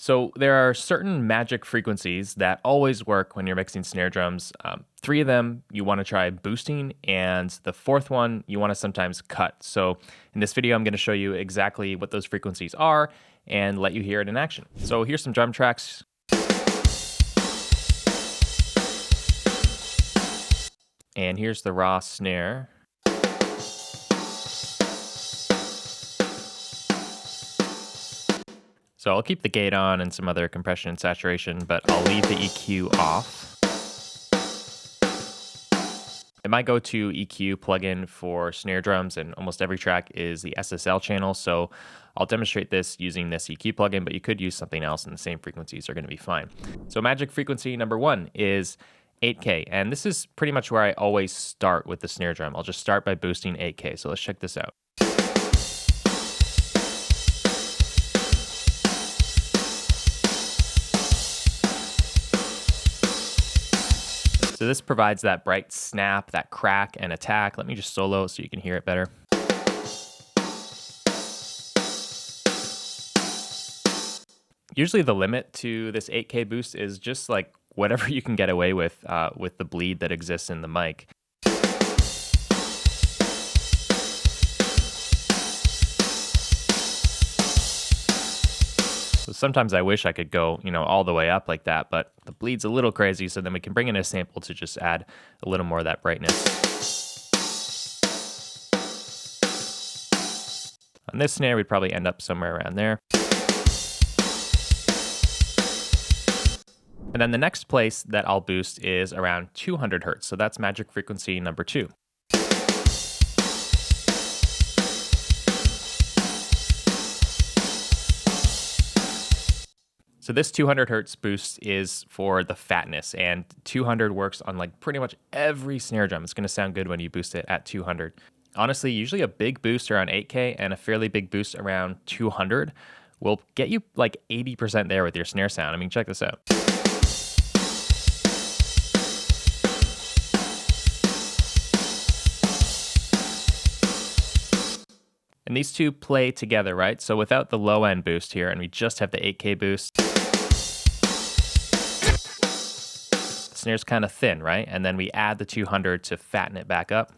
So there are certain magic frequencies that always work when you're mixing snare drums. Three of them you want to try boosting, and the fourth one you want to sometimes cut. So in this video, I'm going to show you exactly what those frequencies are and let you hear it in action. So here's some drum tracks. And here's the raw snare. So I'll keep the gate on and some other compression and saturation, but I'll leave the EQ off. And my go-to EQ plugin for snare drums and almost every track is the SSL channel, so I'll demonstrate this using this EQ plugin, but you could use something else and the same frequencies are going to be fine. So magic frequency number one is 8K, and this is pretty much where I always start with the snare drum. I'll just start by boosting 8K, so let's check this out. So this provides that bright snap, that crack and attack. Let me just solo so you can hear it better. Usually the limit to this 8K boost is just like whatever you can get away with the bleed that exists in the mic. So sometimes I wish I could go, all the way up like that, but the bleed's a little crazy, so then we can bring in a sample to just add a little more of that brightness. On this snare, we'd probably end up somewhere around there. And then the next place that I'll boost is around 200 hertz, so that's magic frequency number 2. So this 200 hertz boost is for the fatness, and 200 works on like pretty much every snare drum. It's going to sound good when you boost it at 200. Honestly, usually a big boost around 8K and a fairly big boost around 200 will get you like 80% there with your snare sound. I mean, check this out. And these two play together, right? So without the low end boost here, and we just have the 8K boost, snare's kind of thin, right? And then we add the 200 to fatten it back up.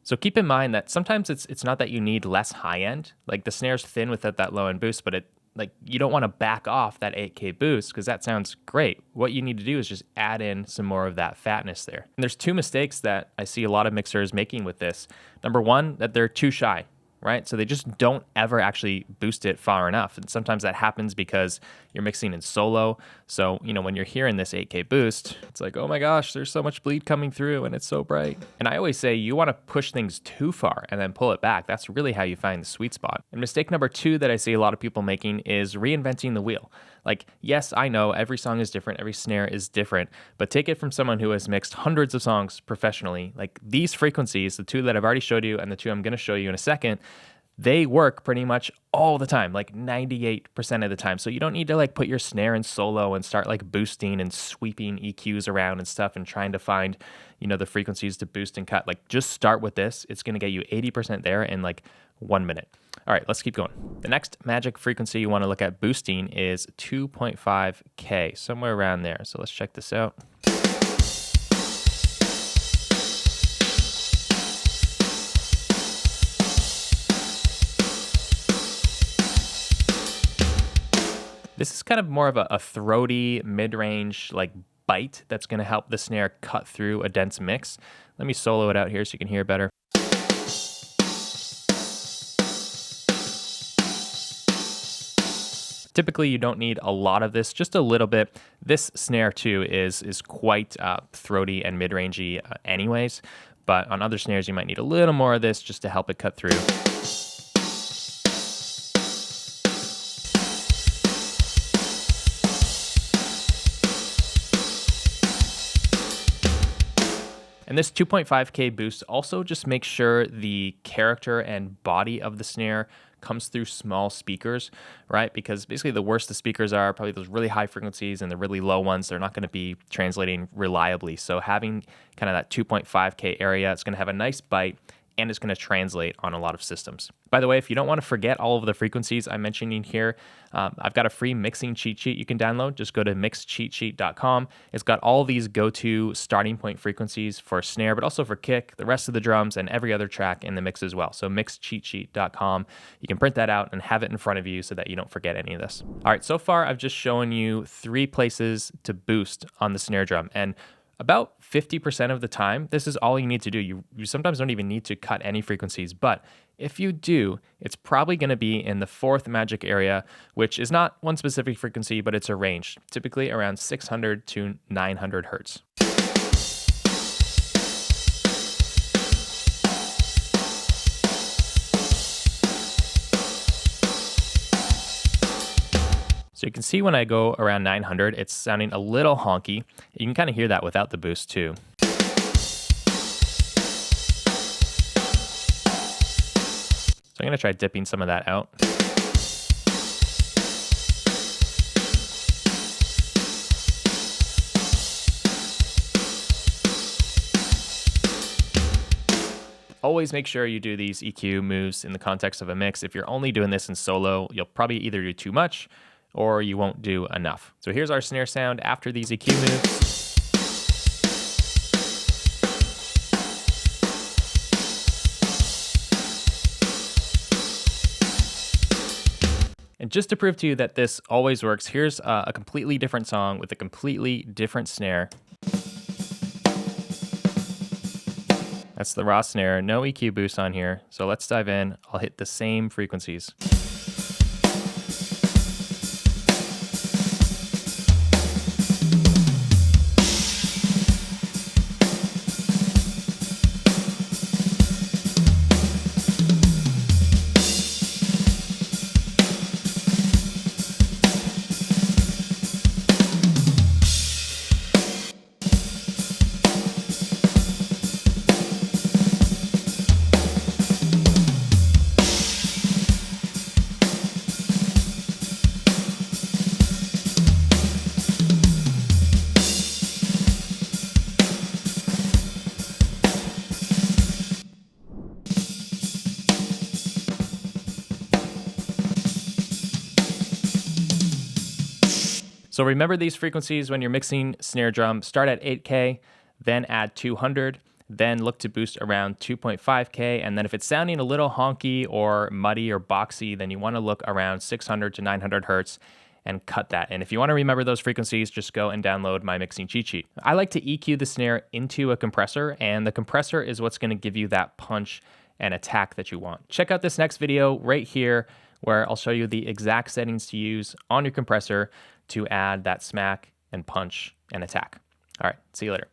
So keep in mind that sometimes it's not that you need less high end, like the snare's thin without that low end boost, but you don't want to back off that 8K boost because that sounds great. What you need to do is just add in some more of that fatness there. And there's two mistakes that I see a lot of mixers making with this. Number one, that they're too shy, right? So they just don't ever actually boost it far enough. And sometimes that happens because you're mixing in solo. So, when you're hearing this 8K boost, it's like, oh my gosh, there's so much bleed coming through and it's so bright. And I always say you want to push things too far and then pull it back. That's really how you find the sweet spot. And mistake number two that I see a lot of people making is reinventing the wheel. Like, yes, I know every song is different, every snare is different, but take it from someone who has mixed hundreds of songs professionally. Like these frequencies, the two that I've already showed you and the two I'm going to show you in a second, they work pretty much all the time, like 98% of the time. So you don't need to like put your snare in solo and start like boosting and sweeping EQs around and stuff and trying to find, the frequencies to boost and cut. Like just start with this. It's going to get you 80% there in like 1 minute. All right, let's keep going. The next magic frequency you want to look at boosting is 2.5K, somewhere around there. So let's check this out. This is kind of more of a throaty, mid-range like bite that's going to help the snare cut through a dense mix. Let me solo it out here so you can hear better. Typically, you don't need a lot of this, just a little bit. This snare too is quite throaty and mid-rangey anyways, but on other snares you might need a little more of this just to help it cut through. And this 2.5K boost also just makes sure the character and body of the snare comes through small speakers, right? Because basically the worse the speakers are, probably those really high frequencies and the really low ones, they're not going to be translating reliably. So having kind of that 2.5K area, it's going to have a nice bite, and it's going to translate on a lot of systems. By the way, if you don't want to forget all of the frequencies I'm mentioning here, I've got a free mixing cheat sheet you can download. Just go to mixcheatsheet.com. It's got all these go-to starting point frequencies for snare, but also for kick, the rest of the drums, and every other track in the mix as well. So mixcheatsheet.com. You can print that out and have it in front of you so that you don't forget any of this. All right, so far I've just shown you 3 places to boost on the snare drum, and about 50% of the time, this is all you need to do. You sometimes don't even need to cut any frequencies, but if you do, it's probably going to be in the 4th magic area, which is not one specific frequency, but it's a range, typically around 600 to 900 hertz. So you can see when I go around 900, it's sounding a little honky. You can kind of hear that without the boost too. So I'm going to try dipping some of that out. Always make sure you do these EQ moves in the context of a mix. If you're only doing this in solo, you'll probably either do too much or you won't do enough. So here's our snare sound after these EQ moves. And just to prove to you that this always works, here's a completely different song with a completely different snare. That's the raw snare, no EQ boost on here. So let's dive in. I'll hit the same frequencies. So remember these frequencies when you're mixing snare drum. Start at 8K, then add 200, then look to boost around 2.5K, and then if it's sounding a little honky or muddy or boxy, then you want to look around 600 to 900 hertz and cut that. And if you want to remember those frequencies, just go and download my mixing cheat sheet. I like to EQ the snare into a compressor, and the compressor is what's going to give you that punch and attack that you want. Check out this next video right here where I'll show you the exact settings to use on your compressor to add that smack and punch and attack. All right, see you later.